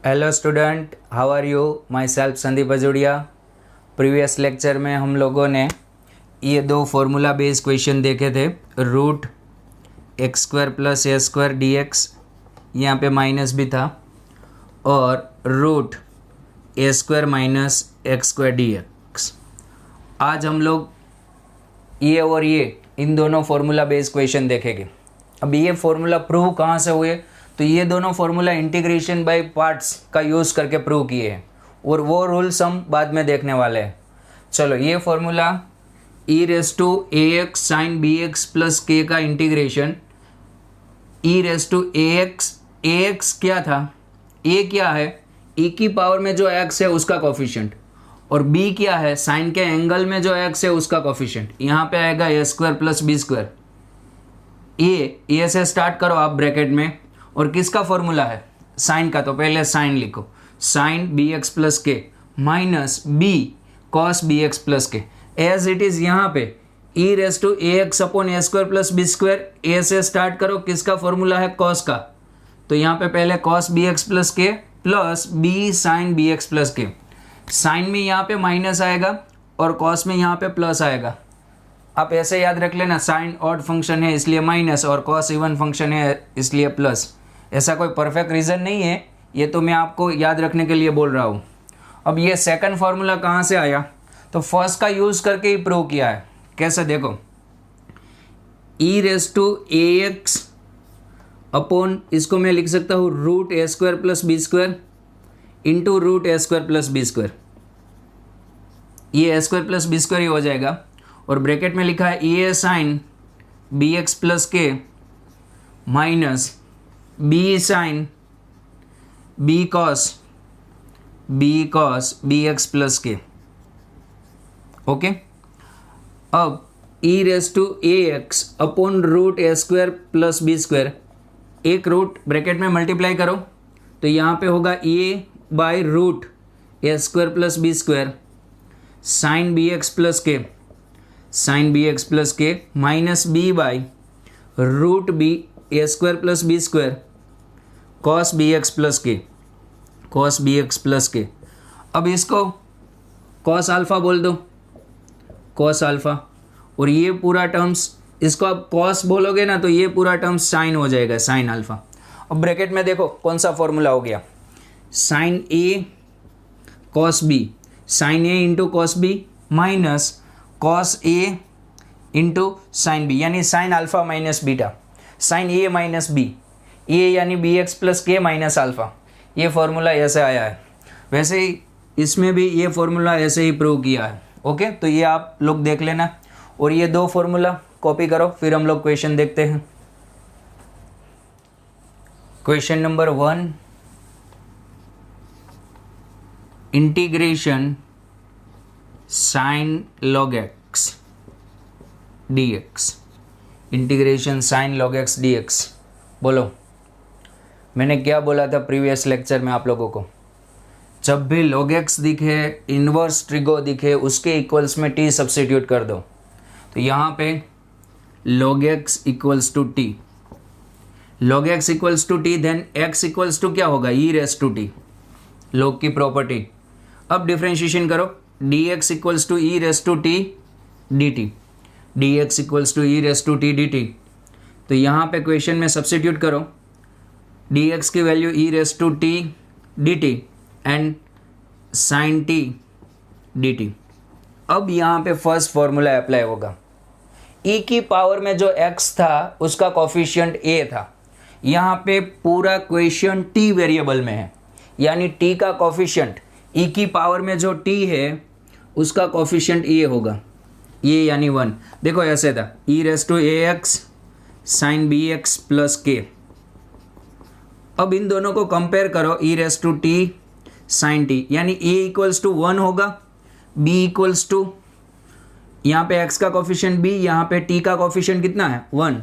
Hello student, how are you? Myself Sandeep Ajodia. Previous lecture में हम लोगों ने ये दो फार्मूला बेस्ड क्वेश्चन देखे थे। Root x square plus a square d x, यहाँ पे माइनस भी था, और root a square minus x square d x. आज हम लोग ये और ये इन दोनों फार्मूला बेस्ड क्वेश्चन देखेंगे। अब ये फार्मूला प्रूव कहाँ से हुए? तो ये दोनों फार्मूला इंटीग्रेशन बाय पार्ट्स का यूज़ करके प्रूव किए हैं, और वो रूल्स हम बाद में देखने वाले हैं। चलो, ये formula e raise to a x sine b x plus k का integration e raise to a x क्या था? ए क्या है? ई की पावर में जो एक्स है उसका कोफिशिएंट, और बी क्या है? साइन के एंगल में जो एक्स है उसका कोफिशिएंट। यहाँ पे आएगा ए square plus b square. A से स्टार्ट करो आप ब्रैकेट में, और किसका फॉर्मूला है? साइन का, तो पहले साइन लिखो, sine b x plus k minus b cos b x plus k, as it is यहाँ पे e raise to a x upon a square plus b square. A से स्टार्ट करो, किसका फॉर्मूला है? कॉस का, तो यहाँ पे पहले cos b x plus k plus b sine b x plus k. Sine में यहाँ पे माइनस आएगा और कॉस में यहाँ पे प्लस आएगा। आप ऐसे याद रख लेना, साइन ऑड फंक्शन है इसलिए माइनस, और कॉस इवन फंक्शन है इसलिए प्लस। ऐसा कोई परफेक्ट रीज़न नहीं है, ये तो मैं आपको याद रखने के लिए बोल रहा हूँ। अब ये सेकंड फार्मूला कहाँ से आया? तो फर्स्ट का यूज़ करके ही प्रूव किया है। कैसे? देखो, e raise to a x upon, इसको मैं लिख सकता हूँ root a square plus b square into root a square plus b square. ये a square plus b square ही हो जाएगा, और ब्रैकेट में लिखा है a sine b x plus k minus b sine b cos b x plus k. Okay, अब e raise to a x upon root a square plus b square, एक root bracket में multiply करो, तो यहाँ पे होगा a by root a square plus b square sine b x plus k minus b by root b a square plus b square cos b x plus k. अब इसको cos alpha बोल दो, cos alpha, और ये पूरा terms, इसको आप cos बोलोगे ना तो ये पूरा टर्म्स साइन हो जाएगा, साइन अल्फ़ा। अब ब्रैकेट में देखो कौन सा फॉर्मूला हो गया, sine a cos b, sine a into cos b minus cos a into sine b, यानी sine alpha minus beta, sine a minus b, a यानी b x plus k minus alpha. ये formula ऐसे आया है। वैसे ही इसमें भी ये फार्मूला ऐसे ही प्रूव किया है। ओके, तो ये आप लोग देख लेना, और ये दो फार्मूला कॉपी करो, फिर हम लोग क्वेश्चन देखते हैं। Question number 1, integration sign log x D x, integration sign log x D x. बोलो, मैंने क्या बोला था प्रीवियस लेक्चर में आप लोगों को? जब भी लॉग एक्स दिखे, इन्वर्स ट्रिगो दिखे, उसके इक्वल्स में टी सब्स्टिट्यूट कर दो। तो यहाँ पे log x equals to t, log x equals to t, then x equals to क्या होगा? E raise to t, log की प्रॉपर्टी। अब डिफ्रेंशिएशन करो, dx equals to e raise to t dt, dx equals to e raise to t dt। तो यहाँ पे question में substitute करो, dx की value e raise to t dt and sine t dt। अब यहाँ पे फर्स्ट फॉर्मूला अप्लाई होगा। e की पावर में जो x था उसका कोफिशिएंट a था। यहाँ पे पूरा क्वेश्चन t वेरिएबल में है, यानी t का कोफिशिएंट, e की पावर में जो t है उसका कोफिशिएंट a होगा, ये यानी 1। देखो ऐसे था, e raise to a x sine b x plus k. अब इन दोनों को कंपेयर करो, e raise to t sine t, यानी a इक्वल्स टू 1 होगा, b इक्वल्स टू, यहाँ पे x का कोफिशिएंट b, यहाँ पे t का कोफिशिएंट कितना है? 1,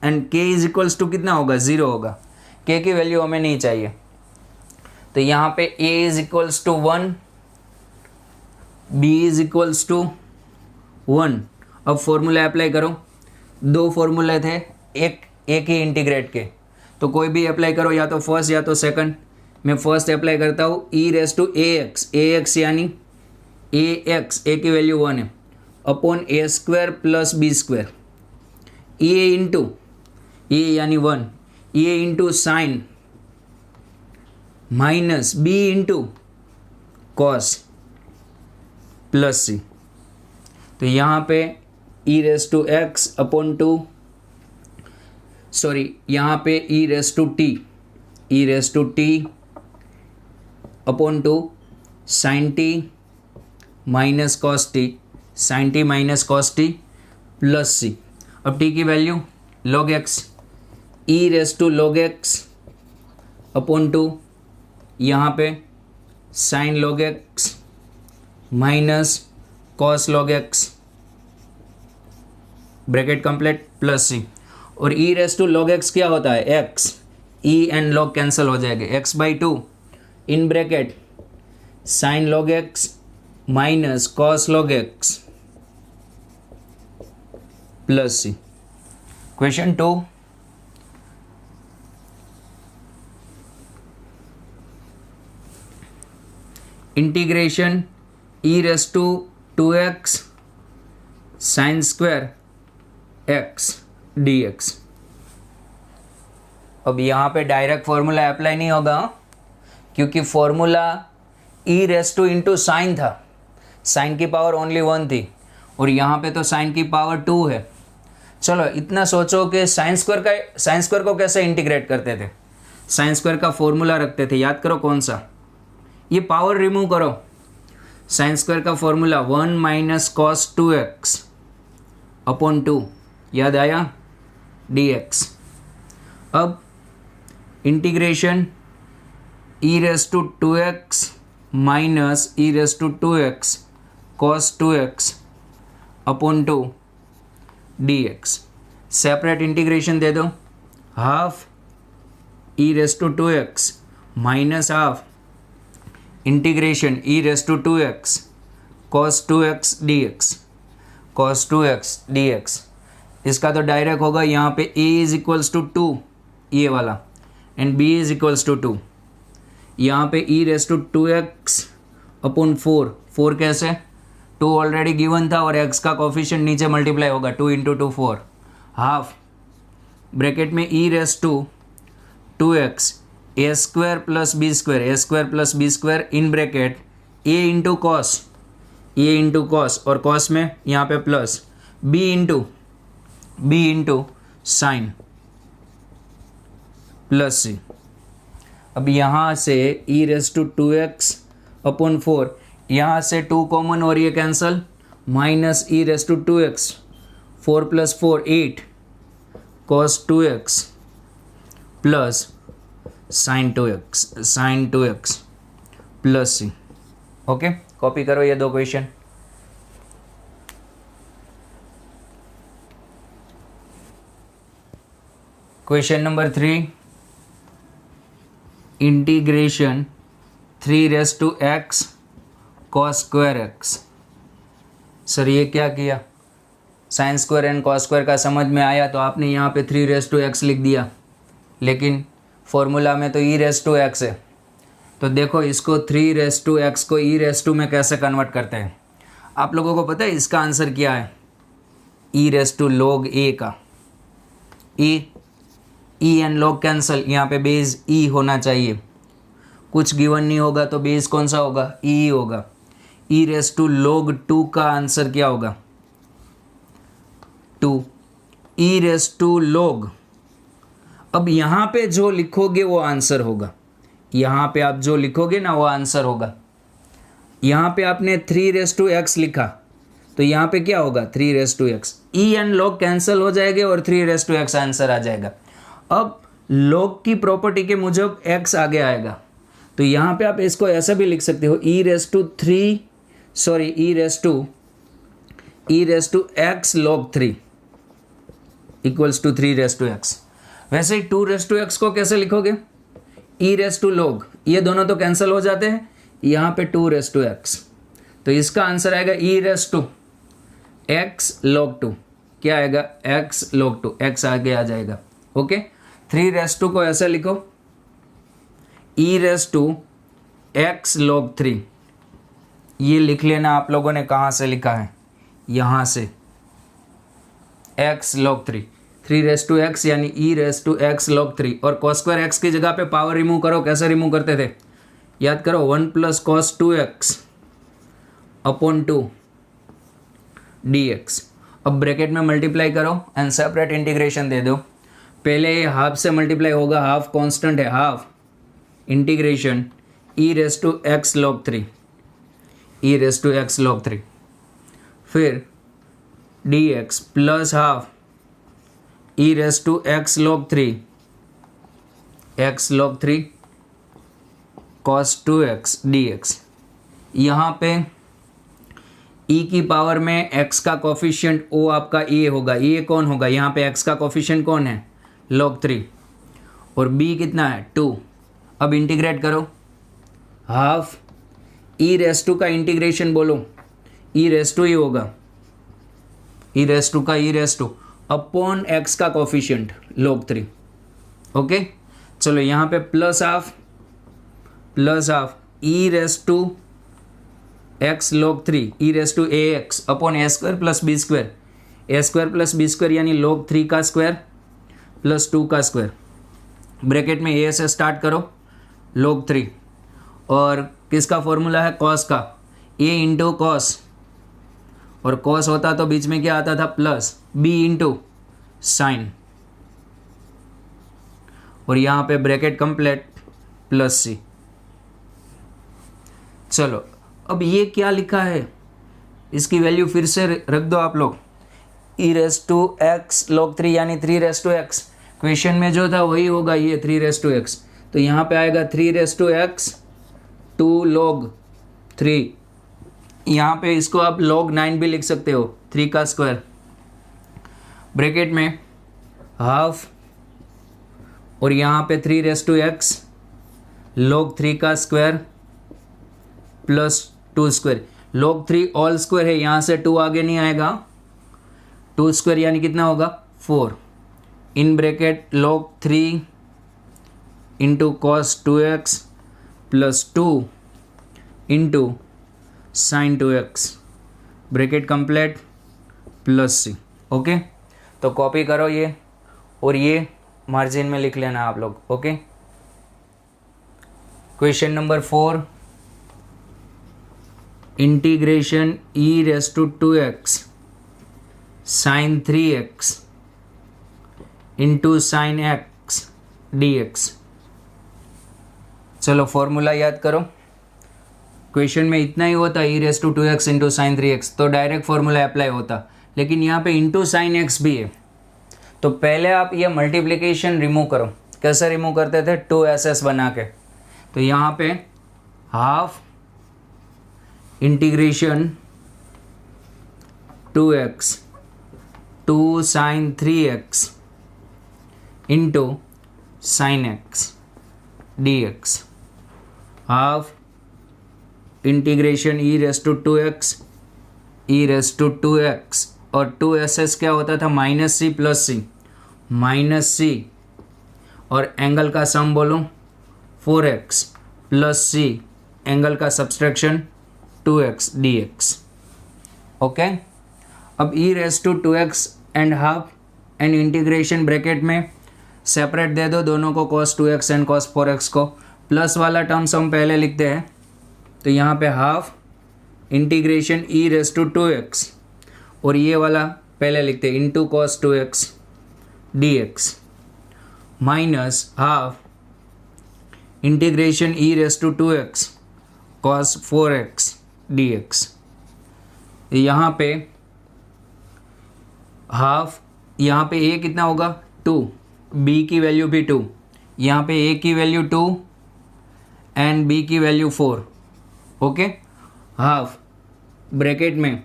and k is equals to कितना होगा? 0 होगा। k की वैल्यू हमें नहीं चाहिए, तो यहाँ पे a is equals to 1, b is equals to 1। अब फॉर्मूला अप्लाई करो, दो फॉर्मूले थे, एक ही इंटीग्रेट के, तो कोई भी अप्लाई करो, या तो फर्स्ट या तो सेकंड। मैं फर्स्ट अप्लाई करता हूँ e raise to a x यानी ए एक्स ए की वैल्यू 1 है upon a square plus b square a into a यानी 1 a into sine minus b into cos plus c. तो यहाँ पे e raise to x upon two sorry यहाँ पे e raise to t upon two sine t minus cos t sine t minus cos t plus c. अब t की value log x e raise to log x upon two यहाँ पे sine log x minus cos log x bracket complete plus c. और e raise to log x क्या होता है x e and log cancel हो जाएगा x by two in bracket sine log x minus cos log x plus c. Question 2 integration e raise to 2x sine square x dx। अब यहाँ पे direct formula apply नहीं होगा क्योंकि formula ई raise two into sine था, sign की power only 1 थी और यहाँ पे तो साइन की पावर 2 है। चलो इतना सोचो कि साइन स्क्वायर को कैसे इंटीग्रेट करते थे। साइन स्क्वायर का फॉर्मूला रखते थे, याद करो कौन सा, ये पावर रिमूव करो। साइन स्क्वायर का formula 1 minus cos 2x upon 2 याद आया dx। अब integration e raise to 2x minus e raise to 2x cos 2x upon 2 dx। Separate integration दे दो, half e raise to 2x minus half integration e raise to 2x cos 2x dx cos 2x dx। इसका तो direct होगा यहाँ पे a is equals to 2 ये वाला and b is equals to 2। यहाँ पे e raise to 2x upon 4 कैसे, 2 ऑलरेडी गिवन था और x का कोफिशिएंट नीचे मल्टीप्लाई होगा 2 इंटू 2 4 हाफ ब्रैकेट में e raise to 2x a square plus b square in bracket a into cos और कॉस में यहाँ पे plus b into sine plus c. अब यहाँ से ई रेस टू 2x अपॉन 4 यहाँ से 2 कॉमन और ये cancel minus e raise to 2x 4 plus 4 8 cos 2x plus sine 2x plus c. Okay copy करो ये 2 question. Question number 3 integration 3 raise to x cos square x। Sir ये क्या किया, sine square and cos square का समझ में आया तो आपने यहाँ पे 3 रेस टू x लिख दिया, लेकिन फॉर्मूला में तो ई रेस टू एक्स है। तो देखो इसको 3 रेस टू एक्स को ई रेस टू में कैसे कन्वर्ट करते हैं। आप लोगों को पता है इसका आंसर क्या है, ई रेस टू लॉग ए का ई एंड लॉग कैंसल, यहाँ पे बेस ई होना चाहिए, कुछ गिवन नहीं होगा तो बेस कौन सा होगा ई होगा। ई रेस टू लॉग 2 का आंसर क्या होगा 2 ई रेस टू लॉग। अब यहाँ पे जो लिखोगे वो आंसर होगा, यहाँ पे आप जो लिखोगे ना वो आंसर होगा। यहाँ पे आपने 3 रेस टू एक्स लिखा तो यहाँ पे क्या होगा 3 raise to x, e and log cancel हो जाएंगे और 3 रेस टू एक्स आंसर आ जाएगा। अब लॉग की प्रॉपर्टी के मुजब एक्स आगे आएगा तो यहाँ पे आप इसको ऐसा भी लिख सकते हो e raise to x log 3 equals to 3 raise to x. वैसे ही 2 रेस टू एक्स को कैसे लिखोगे ई रेस टू लॉग, ये दोनों तो कैंसिल हो जाते हैं, यहाँ पे 2 रेस टू एक्स तो इसका आंसर आएगा ई रेस टू एक्स लॉग 2। क्या आएगा एक्स लॉग 2, एक्स आगे आ जाएगा। ओके 3 रेस टू को ऐसे लिखो ई रेस टू एक्स लॉग 3, ये लिख लेना आप लोगों ने कहाँ से लिखा है, यहाँ से x log 3, 3 raise to x यानी e raise to x log 3, और कॉस स्क्वायर एक्स की जगह पे पावर रिमूव करो, कैसे रिमूव करते थे याद करो, 1 plus cos 2x upon 2 dx। अब ब्रैकेट में मल्टीप्लाई करो एंड सेपरेट इंटीग्रेशन दे दो, पहले ये हाफ से मल्टीप्लाई होगा, हाफ कांस्टेंट है, half integration e raise to x log 3, e raise to x log 3, फिर dx plus half e raise to x log 3, x log 3 cos 2x dx। यहाँ पे e की पावर में x का coefficient o आपका a होगा, a कौन होगा, यहाँ पे x का कोफिशिएंट कौन है log 3, और b कितना है 2। अब इंटीग्रेट करो, हाफ e रेस टू का इंटीग्रेशन बोलो, e रेस टू ही होगा, e रेस टू का e raise to upon x का कोफिशिएंट log 3। ओके चलो यहाँ पे plus half e raise to x log 3 e raise to a x upon a square plus b square यानी log 3 का square plus 2 का square, bracket में ए से start करो log 3, और किसका फॉर्मूला है कॉस का, ए इंटू कॉस, और कॉस होता तो बीच में क्या आता था प्लस, बी इंटू साइन, और यहाँ पे ब्रैकेट कंप्लीट प्लस सी। चलो अब ये क्या लिखा है, इसकी वैल्यू फिर से रख दो आप लोग, ई रेस टू एक्स लॉग 3 यानी 3 रेस टू एक्स, क्वेश्चन में जो था वही होगा ये 3 रेस टू एक्स, तो यहाँ पे आएगा 3 रेस टू एक्स 2 log 3, यहाँ पे इसको आप log 9 भी लिख सकते हो, 3 का स्क्वायर, ब्रैकेट में हाफ, और यहाँ पे 3 रेस टू एक्स log 3 का square plus 2 square, log 3 all square है, यहाँ से 2 आगे नहीं आएगा, 2 स्क्वायर यानी कितना होगा 4, in bracket log 3 into cos 2x plus 2 into sine 2x, bracket complete plus c. Okay तो कॉपी करो ये, और ये मार्जिन में लिख लेना आप लोग। Okay question number 4, integration e raise to 2x sine 3x into sine x dx। चलो फॉर्मूला याद करो, क्वेश्चन में इतना ही होता e raise to 2x into sine 3x, तो डायरेक्ट फॉर्मूला अप्लाई होता, लेकिन यहाँ पे इंटू साइन x भी है, तो पहले आप ये मल्टीप्लिकेशन रिमूव करो, कैसे रिमूव करते थे 2ss बना के, तो यहाँ पे half integration 2x 2 sine 3x into sine x dx, half integration e raise to 2x e raise to 2x, और 2ss क्या होता था minus c plus c, minus c, और एंगल का सम बोलो 4x प्लस सी, एंगल का subtraction 2x dx। Okay अब e raise to 2x and half and integration bracket में सेपरेट दे दो दोनों को, cos 2x and cos 4x को, प्लस वाला टर्म्स हम पहले लिखते हैं, तो यहाँ पे half integration e raise to 2x, और ये वाला पहले लिखते हैं into cos 2x dx, minus half integration e raise to 2x cos 4x dx। यहाँ पे हाफ, यहाँ पे a कितना होगा 2, b की वैल्यू भी 2, यहाँ पे a की वैल्यू 2 एंड b की वैल्यू 4। ओके हाफ ब्रैकेट में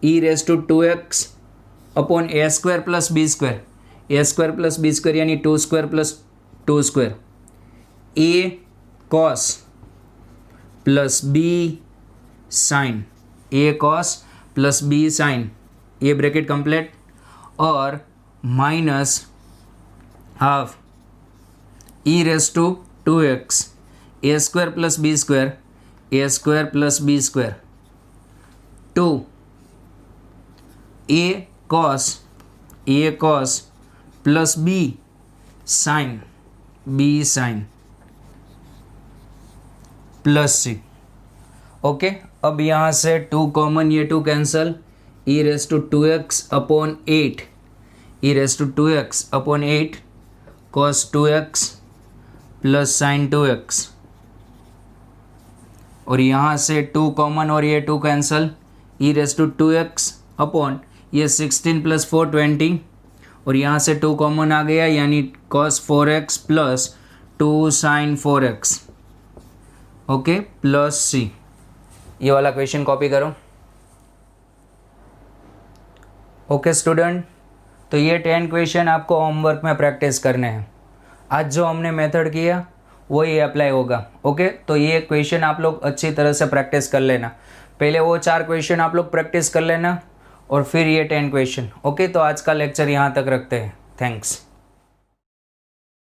e raise to 2x upon a square plus b square, a square plus b square यानी 2 square plus 2 square, a cos plus b sine, a cos plus b sine, ये bracket complete, और minus half e raise to 2x a square plus b square a square plus b square two a cos plus b sine plus c. Okay, अब यहाँ से 2 common, ये 2 cancel, e raise to 2x upon 8 e raise to 2x upon 8 cos 2x plus sine 2x, और यहाँ से 2 common और ये 2 cancel, e raise to 2x upon ये 16 प्लस 4 20, और यहाँ से 2 कॉमन आ गया यानी cos 4x plus 2 sine 4x। Okay, plus c. ये वाला क्वेश्चन कॉपी करो। ओके स्टूडेंट, तो ये 10 क्वेश्चन आपको होमवर्क में प्रैक्टिस करने हैं। आज जो हमने मेथड किया वही अप्लाई होगा। ओके, तो ये क्वेश्चन आप लोग अच्छी तरह से प्रैक्टिस कर लेना। पहले वो 4 क्वेश्चन आप लोग प्रैक्टिस कर लेना और फिर ये 10 क्वेश्चन। ओके, तो आज का लेक्चर यहाँ तक रखते हैं। थैंक्स।